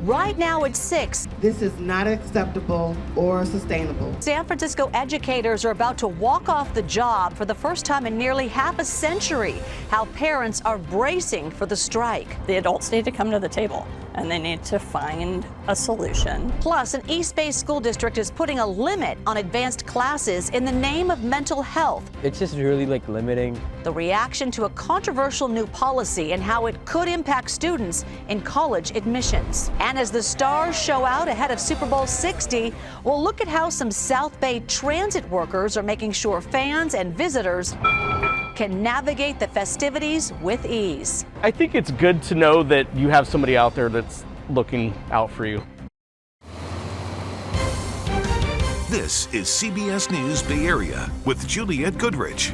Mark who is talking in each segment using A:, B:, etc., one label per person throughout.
A: Right now it's 6.
B: This is not acceptable or sustainable.
A: San Francisco educators are about to walk off the job for the first time in nearly half a century. How parents are bracing for the strike.
C: The adults need to come to the table, and they need to find a solution.
A: Plus, an East Bay school district is putting a limit on advanced classes in the name of mental health.
D: It's just really limiting.
A: The reaction to a controversial new policy and how it could impact students in college admissions. And as the stars show out ahead of Super Bowl 60, we'll look at how some South Bay transit workers are making sure fans and visitors can navigate the festivities with ease.
E: I think it's good to know that you have somebody out there that's looking out for you.
F: This is CBS News Bay Area with Juliette Goodrich.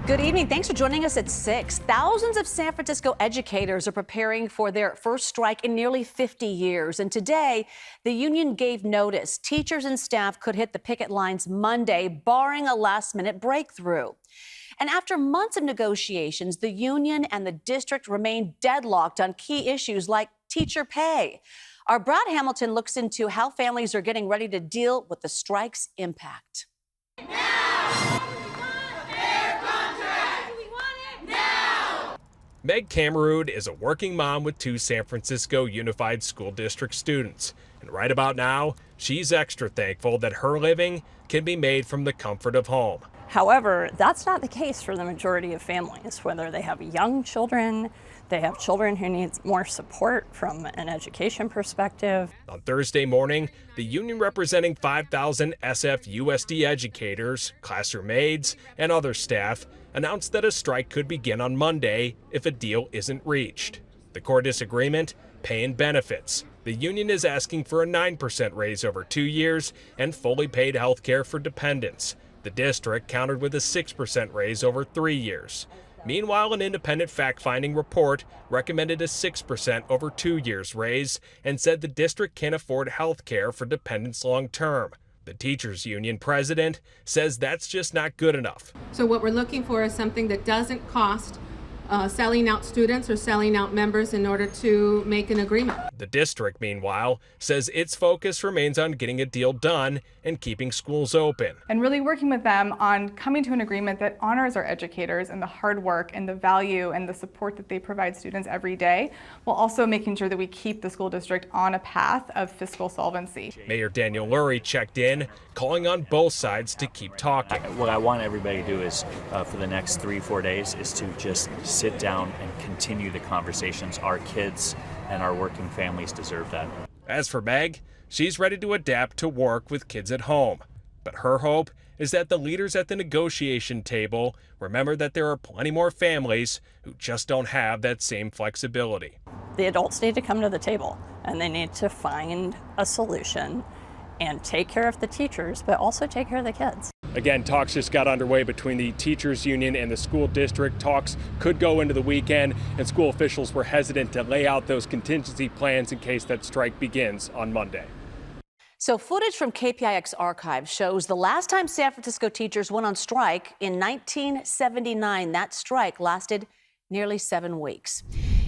A: Good evening. Thanks for joining us at 6. Thousands of San Francisco educators are preparing for their first strike in nearly 50 years. And today, the union gave notice. Teachers and staff could hit the picket lines Monday, barring a last-minute breakthrough. And after months of negotiations, the union and the district remain deadlocked on key issues like teacher pay. Our Brad Hamilton looks into how families are getting ready to deal with the strike's impact.
G: Meg Cameroon is a working mom with 2 San Francisco Unified School District students. And right about now, she's extra thankful that her living can be made from the comfort of home.
C: However, that's not the case for the majority of families, whether they have young children, they have children who need more support from an education perspective.
G: On Thursday morning, the union representing 5,000 SF-USD educators, classroom aides, and other staff announced that a strike could begin on Monday if a deal isn't reached. The core disagreement, pay and benefits. The union is asking for a 9% raise over 2 years and fully paid health care for dependents. The district countered with a 6% raise over 3 years. Meanwhile, an independent fact-finding report recommended a 6% over 2 years raise and said the district can't afford health care for dependents long-term. The teachers union president says that's just not good enough.
H: So what we're looking for is something that doesn't cost selling out students or selling out members in order to make an agreement.
G: The district, meanwhile, says its focus remains on getting a deal done and keeping schools open.
I: And really working with them on coming to an agreement that honors our educators and the hard work and the value and the support that they provide students every day, while also making sure that we keep the school district on a path of fiscal solvency.
G: Mayor Daniel Lurie checked in, calling on both sides to keep talking.
J: What I want everybody to do is, for the next 3-4 days, is to just sit down and continue the conversations. Our kids and our working families deserve that.
G: As for Meg, she's ready to adapt to work with kids at home. But her hope is that the leaders at the negotiation table remember that there are plenty more families who just don't have that same flexibility.
C: The adults need to come to the table, and they need to find a solution and take care of the teachers, but also take care of the kids.
G: Again, talks just got underway between the teachers union and the school district. Talks could go into the weekend, and school officials were hesitant to lay out those contingency plans in case that strike begins on Monday.
A: So footage from KPIX archives shows the last time San Francisco teachers went on strike in 1979. That strike lasted nearly 7 weeks.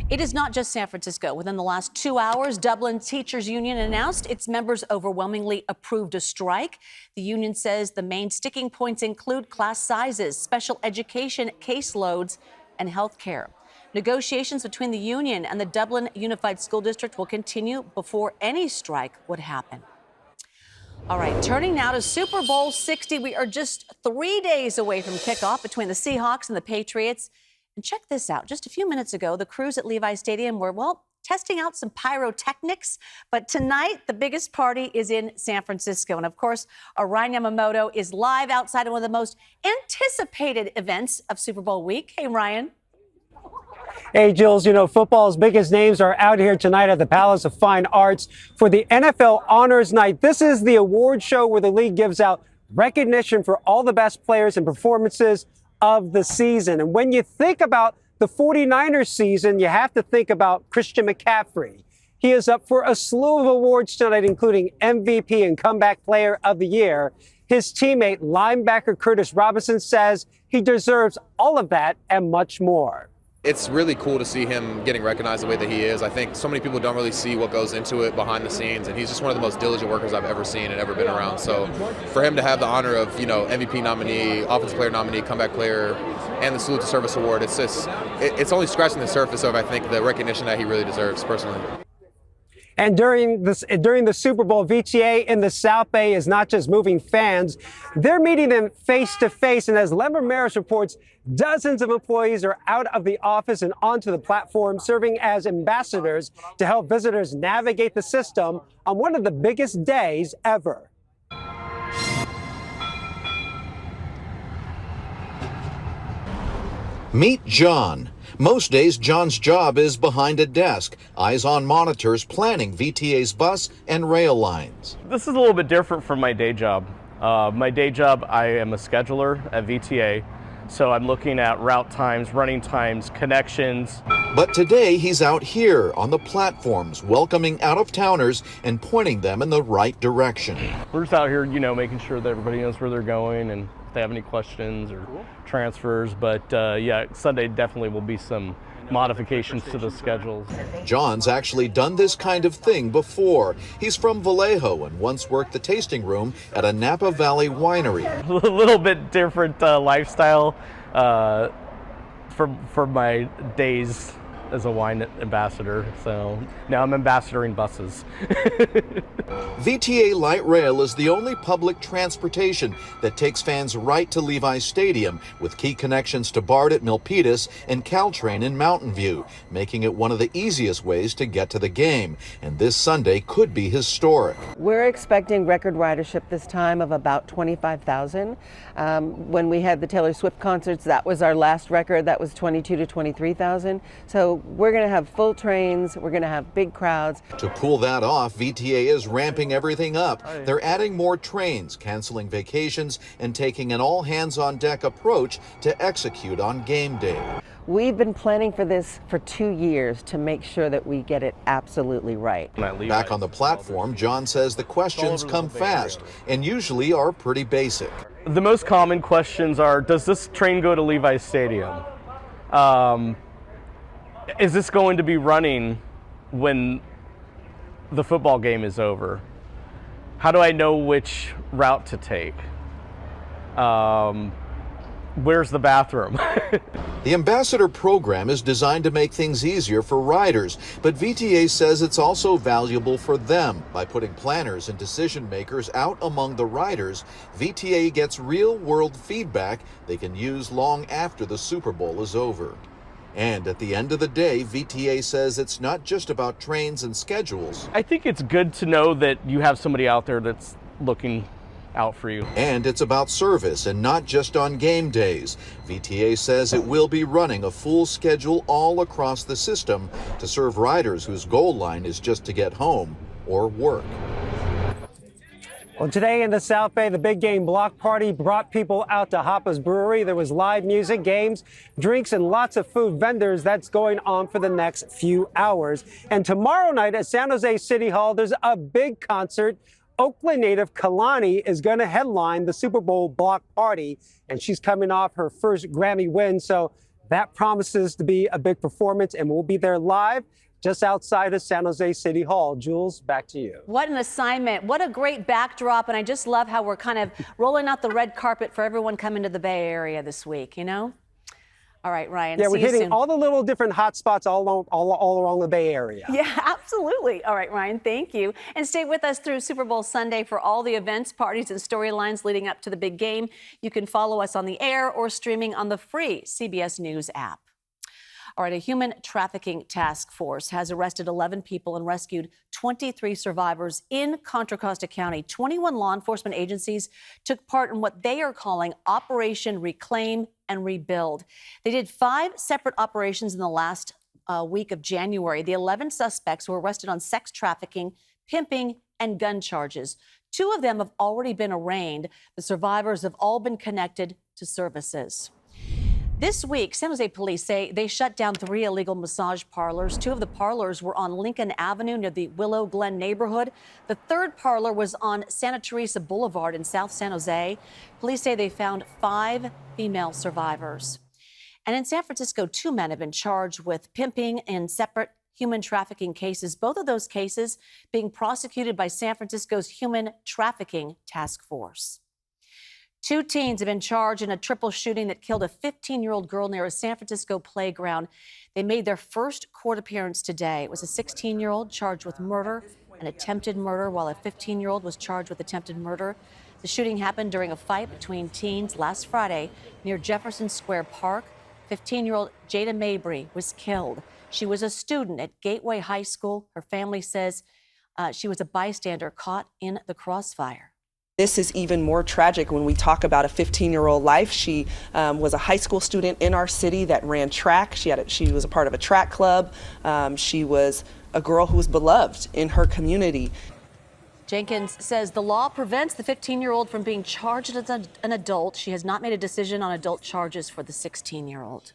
A: It is not just San Francisco. Within the last 2 hours, Dublin Teachers Union announced its members overwhelmingly approved a strike. The union says the main sticking points include class sizes, special education caseloads, and health care. Negotiations between the union and the Dublin Unified School District will continue before any strike would happen. All right, turning now to Super Bowl 60. We are just 3 days away from kickoff between the Seahawks and the Patriots. And check this out. Just a few minutes ago, the crews at Levi Stadium were, testing out some pyrotechnics. But tonight, the biggest party is in San Francisco. And of course, our Ryan Yamamoto is live outside of one of the most anticipated events of Super Bowl week. Hey, Ryan.
K: Hey, Jules, football's biggest names are out here tonight at the Palace of Fine Arts for the NFL Honors Night. This is the award show where the league gives out recognition for all the best players and performances of the season. And when you think about the 49ers season, you have to think about Christian McCaffrey. He is up for a slew of awards tonight, including MVP and Comeback Player of the Year. His teammate, linebacker Curtis Robinson, says he deserves all of that and much more.
L: It's really cool to see him getting recognized the way that he is. I think so many people don't really see what goes into it behind the scenes, and he's just one of the most diligent workers I've ever seen and ever been around. So for him to have the honor of, MVP nominee, offensive player nominee, comeback player, and the Salute to Service Award, it's only scratching the surface of, I think, the recognition that he really deserves personally.
K: And during the Super Bowl, VTA in the South Bay is not just moving fans, they're meeting them face to face. And as Lemmer Maris reports, dozens of employees are out of the office and onto the platform, serving as ambassadors to help visitors navigate the system on one of the biggest days ever.
M: Meet John. Most days, John's job is behind a desk, eyes on monitors, planning VTA's bus and rail lines.
E: This is a little bit different from my day job. My day job, I am a scheduler at VTA, so I'm looking at route times, running times, connections.
M: But today, he's out here on the platforms, welcoming out-of-towners and pointing them in the right direction.
E: We're just out here, making sure that everybody knows where they're going and if they have any questions or transfers. But yeah, Sunday definitely will be some modifications to the schedules.
M: John's actually done this kind of thing before. He's from Vallejo and once worked the tasting room at a Napa Valley winery.
E: A little bit different lifestyle for my days as a wine ambassador. So now I'm ambassadoring buses.
M: VTA Light Rail is the only public transportation that takes fans right to Levi Stadium, with key connections to BART at Milpitas and Caltrain in Mountain View, making it one of the easiest ways to get to the game. And this Sunday could be historic.
N: We're expecting record ridership this time of about 25,000. When we had the Taylor Swift concerts, that was our last record. That was 22 to 23,000. So we're going to have full trains. We're going to have big crowds.
M: To pull that off, VTA is ramping everything up. They're adding more trains, canceling vacations, and taking an all-hands-on-deck approach to execute on game day.
N: We've been planning for this for 2 years to make sure that we get it absolutely right.
M: Back on the platform, John says the questions come fast and usually are pretty basic.
E: The most common questions are, does this train go to Levi Stadium? Is this going to be running when the football game is over? How do I know which route to take? Where's the bathroom?
M: The Ambassador program is designed to make things easier for riders, but VTA says it's also valuable for them. By putting planners and decision makers out among the riders, VTA gets real-world feedback they can use long after the Super Bowl is over. And at the end of the day, VTA says it's not just about trains and schedules.
E: I think it's good to know that you have somebody out there that's looking out for you.
M: And it's about service and not just on game days. VTA says it will be running a full schedule all across the system to serve riders whose goal line is just to get home or work.
K: Well, today in the South Bay, the big game block party brought people out to Hoppa's Brewery. There was live music, games, drinks, and lots of food vendors. That's going on for the next few hours. And tomorrow night at San Jose City Hall, there's a big concert. Oakland native Kalani is going to headline the Super Bowl block party, and she's coming off her first Grammy win. So that promises to be a big performance, and we'll be there live just outside of San Jose City Hall. Jules, back to you.
A: What an assignment. What a great backdrop. And I just love how we're kind of rolling out the red carpet for everyone coming to the Bay Area this week, All right, Ryan.
K: Yeah, we're hitting
A: soon.
K: all the little different hot spots all along the Bay Area.
A: Yeah, absolutely. All right, Ryan, thank you. And stay with us through Super Bowl Sunday for all the events, parties, and storylines leading up to the big game. You can follow us on the air or streaming on the free CBS News app. All right, a human trafficking task force has arrested 11 people and rescued 23 survivors in Contra Costa County. 21 law enforcement agencies took part in what they are calling Operation Reclaim and Rebuild. They did 5 separate operations in the last week of January. The 11 suspects were arrested on sex trafficking, pimping, and gun charges. 2 of them have already been arraigned. The survivors have all been connected to services. This week, San Jose police say they shut down 3 illegal massage parlors. 2 of the parlors were on Lincoln Avenue near the Willow Glen neighborhood. The 3rd parlor was on Santa Teresa Boulevard in South San Jose. Police say they found 5 female survivors. And in San Francisco, 2 men have been charged with pimping in separate human trafficking cases, both of those cases being prosecuted by San Francisco's Human Trafficking Task Force. 2 teens have been charged in a triple shooting that killed a 15-year-old girl near a San Francisco playground. They made their first court appearance today. It was a 16-year-old charged with murder and attempted murder, while a 15-year-old was charged with attempted murder. The shooting happened during a fight between teens last Friday near Jefferson Square Park. 15-year-old Jada Mabry was killed. She was a student at Gateway High School. Her family says she was a bystander caught in the crossfire.
O: This is even more tragic when we talk about a 15-year-old life. She was a high school student in our city that ran track. She was a part of a track club. She was a girl who was beloved in her community.
A: Jenkins says the law prevents the 15-year-old from being charged as an adult. She has not made a decision on adult charges for the 16-year-old.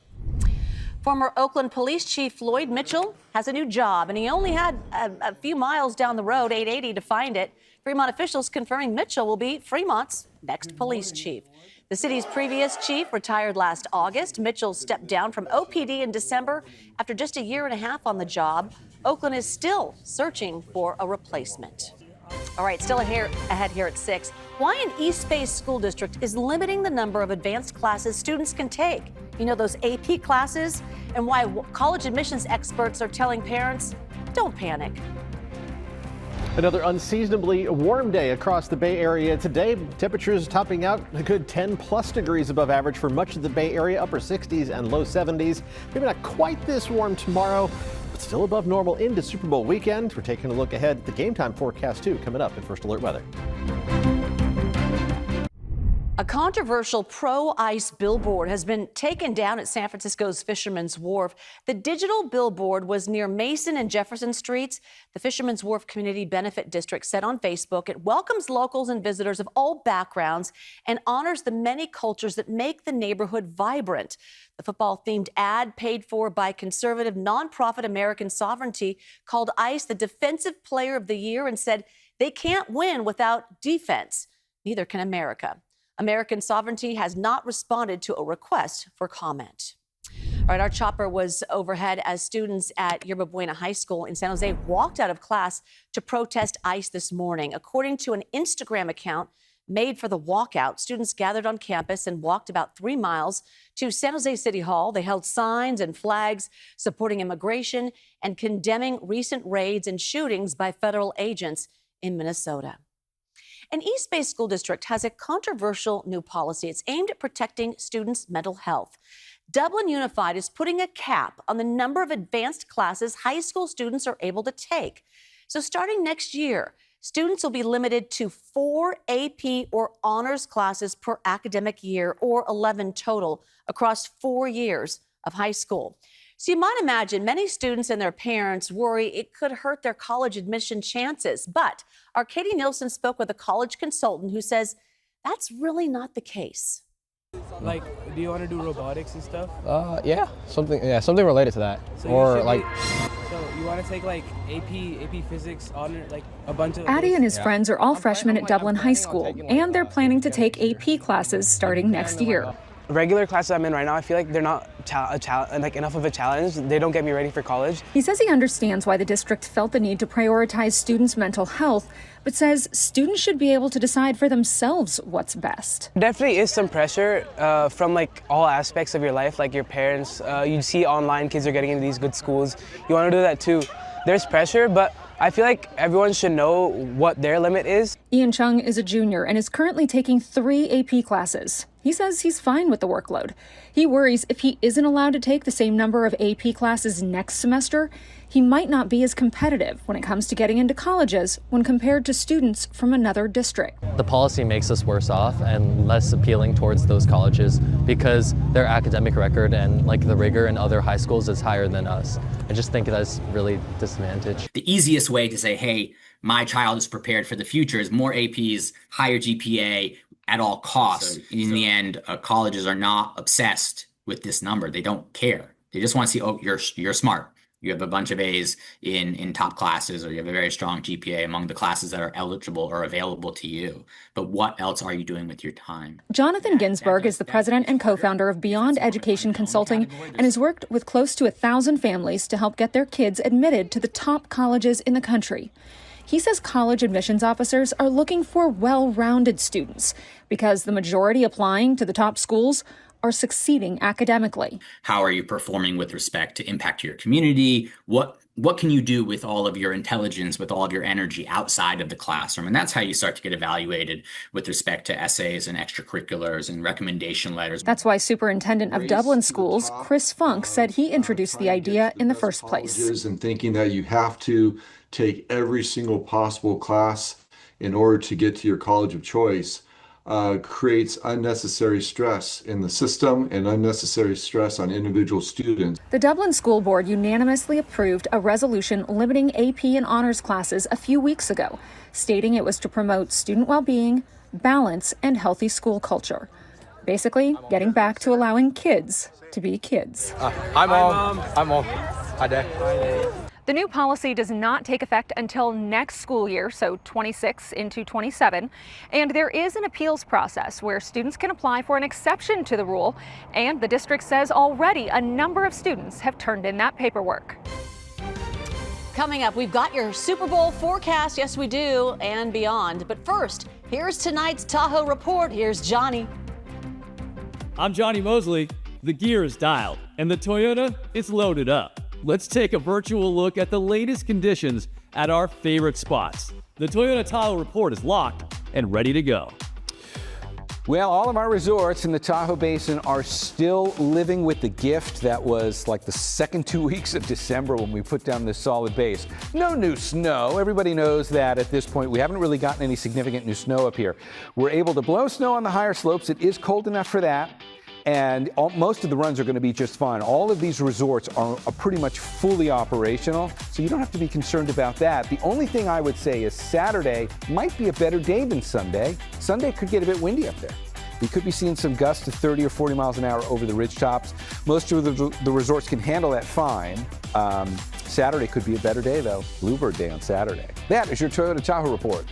A: Former Oakland Police Chief Floyd Mitchell has a new job, and he only had a few miles down the road, 880, to find it. Fremont officials confirming Mitchell will be Fremont's next police chief. The city's previous chief retired last August. Mitchell stepped down from OPD in December after just a year and a half on the job. Oakland is still searching for a replacement. All right, still ahead here at 6. Why an East Bay school district is limiting the number of advanced classes students can take. You know, those AP classes, and why college admissions experts are telling parents, don't panic.
P: Another unseasonably warm day across the Bay Area today. Temperatures topping out a good 10+ degrees above average for much of the Bay Area, upper 60s and low 70s. Maybe not quite this warm tomorrow, but still above normal into Super Bowl weekend. We're taking a look ahead at the game time forecast too, coming up in First Alert Weather.
A: A controversial pro-ICE billboard has been taken down at San Francisco's Fisherman's Wharf. The digital billboard was near Mason and Jefferson Streets. The Fisherman's Wharf Community Benefit District said on Facebook it welcomes locals and visitors of all backgrounds and honors the many cultures that make the neighborhood vibrant. The football-themed ad, paid for by conservative nonprofit American Sovereignty, called ICE the Defensive Player of the Year and said they can't win without defense. Neither can America. American Sovereignty has not responded to a request for comment. All right, our chopper was overhead as students at Yerba Buena High School in San Jose walked out of class to protest ICE this morning. According to an Instagram account made for the walkout, students gathered on campus and walked about 3 miles to San Jose City Hall. They held signs and flags supporting immigration and condemning recent raids and shootings by federal agents in Minnesota. An East Bay school district has a controversial new policy. It's aimed at protecting students' mental health. Dublin Unified is putting a cap on the number of advanced classes high school students are able to take. So starting next year, students will be limited to 4 AP or honors classes per academic year, or 11 total across 4 years of high school. So you might imagine many students and their parents worry it could hurt their college admission chances. But our Katie Nielsen spoke with a college consultant who says that's really not the case.
D: Like, do you want to do robotics and stuff?
Q: Yeah, something related to that.
D: So you want to take like AP physics, honor, like a bunch of.
R: Addy and his friends are all freshmen at Dublin High School, and they're planning to take AP classes starting next year.
S: Regular classes I'm in right now, I feel like they're not enough of a challenge. They don't get me ready for college.
R: He says he understands why the district felt the need to prioritize students' mental health, but says students should be able to decide for themselves what's best.
S: Definitely is some pressure from like all aspects of your life, like your parents. You see online kids are getting into these good schools. You want to do that too. There's pressure, but I feel like everyone should know what their limit is.
R: Ian Chung is a junior and is currently taking 3 AP classes. He says he's fine with the workload. He worries if he isn't allowed to take the same number of AP classes next semester, he might not be as competitive when it comes to getting into colleges when compared to students from another district.
D: The policy makes us worse off and less appealing towards those colleges because their academic record and like the rigor in other high schools is higher than us. I just think that's really disadvantage.
T: The easiest way to say, hey, my child is prepared for the future is more APs, higher GPA at all costs. In the end, colleges are not obsessed with this number. They don't care. They just want to see, oh, you're smart. You have a bunch of A's in top classes, or you have a very strong GPA among the classes that are eligible or available to you. But what else are you doing with your time?
R: Jonathan Ginsberg is the president and co-founder of Beyond Education Consulting and has worked with close to 1,000 families to help get their kids admitted to the top colleges in the country. He says college admissions officers are looking for well-rounded students because the majority applying to the top schools are succeeding academically.
T: How are you performing with respect to impact to your community? What can you do with all of your intelligence, with all of your energy outside of the classroom? And that's how you start to get evaluated with respect to essays and extracurriculars and recommendation letters.
R: That's why Superintendent of Dublin Schools, Chris Funk, said he introduced the idea in the first place.
U: And thinking that you have to take every single possible class in order to get to your college of choice creates unnecessary stress in the system and unnecessary stress on individual students.
R: The Dublin School Board unanimously approved a resolution limiting AP and honors classes a few weeks ago, stating it was to promote student well-being, balance, and healthy school culture. Basically, getting back to allowing kids to be kids.
V: Hi, Mom. Hi, Mom. Hi, Dad.
W: The new policy does not take effect until next school year, so 26 into 27, and there is an appeals process where students can apply for an exception to the rule, and the district says already a number of students have turned in that paperwork.
A: Coming up, we've got your Super Bowl forecast, yes we do, and beyond. But first, here's tonight's Tahoe report. Here's Johnny.
X: I'm Johnny Mosley. The gear is dialed, and the Toyota is loaded up. Let's take a virtual look at the latest conditions at our favorite spots. The Toyota Tahoe report is locked and ready to go.
Y: Well, all of our resorts in the Tahoe Basin are still living with the gift that was like the second 2 weeks of December when we put down this solid base. No new snow. Everybody knows that at this point we haven't really gotten any significant new snow up here. We're able to blow snow on the higher slopes. It is cold enough for that. And most of the runs are going to be just fine. All of these resorts are pretty much fully operational, so you don't have to be concerned about that. The only thing I would say is Saturday might be a better day than Sunday. Sunday could get a bit windy up there. We could be seeing some gusts to 30 or 40 miles an hour over the ridge tops. Most of the resorts can handle that fine. Saturday could be a better day, though. Bluebird Day on Saturday. That is your Toyota Tahoe report.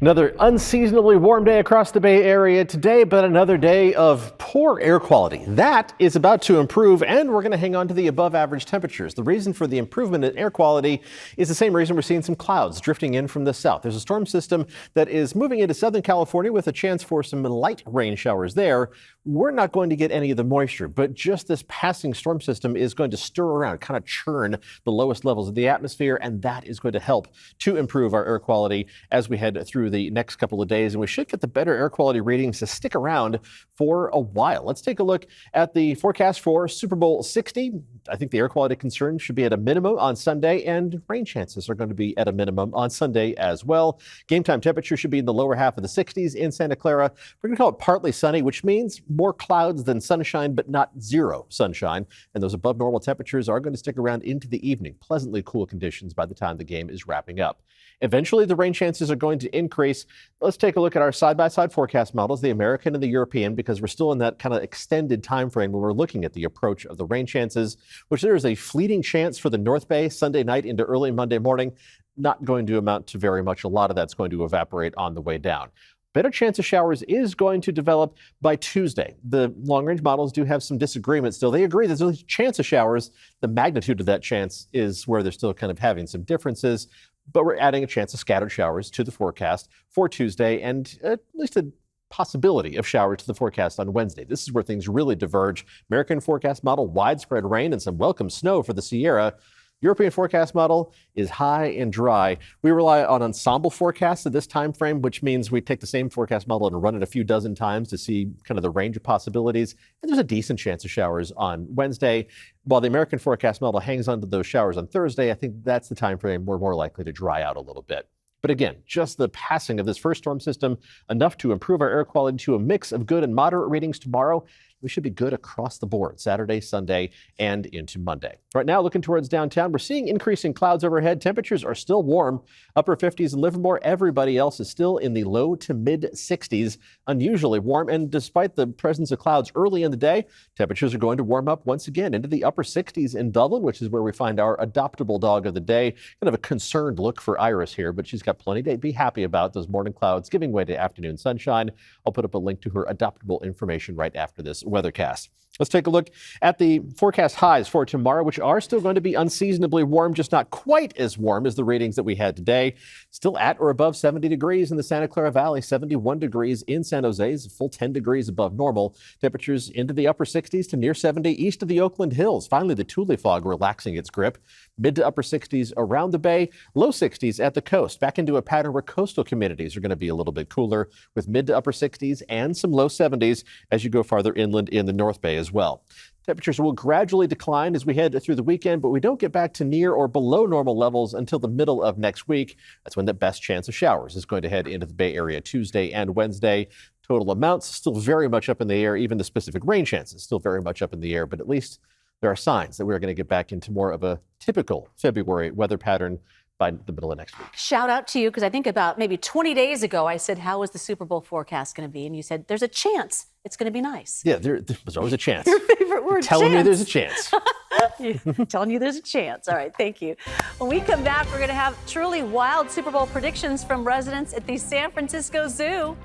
P: Another unseasonably warm day across the Bay Area today, but another day of poor air quality. That is about to improve, and we're going to hang on to the above average temperatures. The reason for the improvement in air quality is the same reason we're seeing some clouds drifting in from the south. There's a storm system that is moving into Southern California with a chance for some light rain showers there. We're not going to get any of the moisture, but just this passing storm system is going to stir around, kind of churn the lowest levels of the atmosphere, and that is going to help to improve our air quality as we head through the next couple of days. And we should get the better air quality readings to stick around for a while. Let's take a look at the forecast for Super Bowl 60. I think the air quality concerns should be at a minimum on Sunday, and rain chances are going to be at a minimum on Sunday as well. Game time temperature should be in the lower half of the 60s in Santa Clara. We're going to call it partly sunny, which means more clouds than sunshine, but not zero sunshine. And those above normal temperatures are going to stick around into the evening. Pleasantly cool conditions by the time the game is wrapping up. Eventually, the rain chances are going to increase. Let's take a look at our side-by-side forecast models, the American and the European, because we're still in that kind of extended time frame where we're looking at the approach of the rain chances, which there is a fleeting chance for the North Bay Sunday night into early Monday morning. Not going to amount to very much. A lot of that's going to evaporate on the way down. Better chance of showers is going to develop by Tuesday. The long-range models do have some disagreements still. They agree there's a chance of showers. The magnitude of that chance is where they're still kind of having some differences. But we're adding a chance of scattered showers to the forecast for Tuesday, and at least a possibility of showers to the forecast on Wednesday. This is where things really diverge. American forecast model, widespread rain and some welcome snow for the Sierra. European forecast model is high and dry. We rely on ensemble forecasts at this time frame, which means we take the same forecast model and run it a few dozen times to see kind of the range of possibilities. And there's a decent chance of showers on Wednesday. While the American forecast model hangs on to those showers on Thursday, I think that's the time frame we're more likely to dry out a little bit. But again, just the passing of this first storm system, enough to improve our air quality to a mix of good and moderate readings tomorrow. We should be good across the board Saturday, Sunday, and into Monday. Right now, looking towards downtown, we're seeing increasing clouds overhead. Temperatures are still warm, upper 50s in Livermore. Everybody else is still in the low to mid 60s, unusually warm. And despite the presence of clouds early in the day, temperatures are going to warm up once again into the upper 60s in Dublin, which is where we find our adoptable dog of the day. Kind of a concerned look for Iris here, but she's got plenty to be happy about. Those morning clouds giving way to afternoon sunshine. I'll put up a link to her adoptable information right after this weathercast. Let's take a look at the forecast highs for tomorrow, which are still going to be unseasonably warm, just not quite as warm as the readings that we had today. Still at or above 70 degrees in the Santa Clara Valley, 71 degrees in San Jose, is a full 10 degrees above normal. Temperatures into the upper 60s to near 70 east of the Oakland Hills. Finally, the Thule fog relaxing its grip. Mid to upper 60s around the bay, low 60s at the coast. Back into a pattern where coastal communities are going to be a little bit cooler with mid to upper 60s and some low 70s as you go farther inland in the North Bay as well. Temperatures will gradually decline as we head through the weekend, but we don't get back to near or below normal levels until the middle of next week. That's when the best chance of showers is going to head into the Bay Area Tuesday and Wednesday. Total amounts still very much up in the air. Even the specific rain chances still very much up in the air, but at least there are signs that we're going to get back into more of a typical February weather pattern by the middle of next week.
A: Shout out to you, because I think about maybe 20 days ago, I said, how is the Super Bowl forecast going to be? And you said, there's a chance it's going to be nice.
P: Yeah, there's always a chance.
A: Your favorite word,
P: Telling
A: chance.
P: me there's a chance.
A: Telling you there's a chance. All right, thank you. When we come back, we're going to have truly wild Super Bowl predictions from residents at the San Francisco Zoo.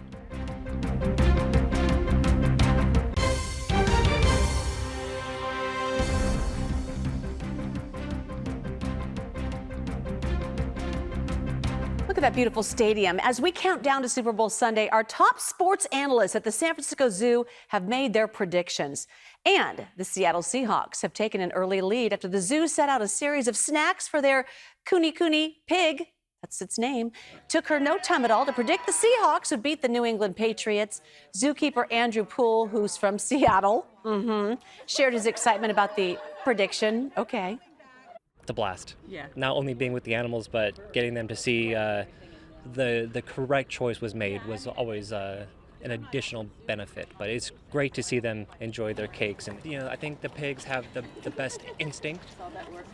A: Look at that beautiful stadium. As we count down to Super Bowl Sunday, our top sports analysts at the San Francisco Zoo have made their predictions. And the Seattle Seahawks have taken an early lead after the zoo set out a series of snacks for their Kuni pig. That's its name. Took her no time at all to predict the Seahawks would beat the New England Patriots. Zookeeper Andrew Poole, who's from Seattle, shared his excitement about the prediction. Okay.
B: It's a blast.
A: Yeah.
B: Not only being with the animals, but getting them to see the correct choice was made was always an additional benefit. But it's great to see them enjoy their cakes. And I think the pigs have the best instinct,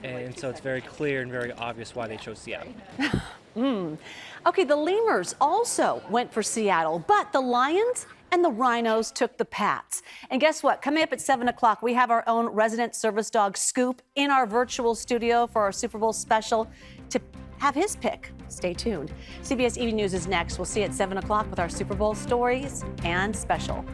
B: and so it's very clear and very obvious why they chose Seattle.
A: Okay, the lemurs also went for Seattle, but the lions and the rhinos took the Pats. And guess what? Coming up at 7 o'clock, we have our own resident service dog, Scoop, in our virtual studio for our Super Bowl special to have his pick. Stay tuned. CBS Evening News is next. We'll see you at 7 o'clock with our Super Bowl stories and special.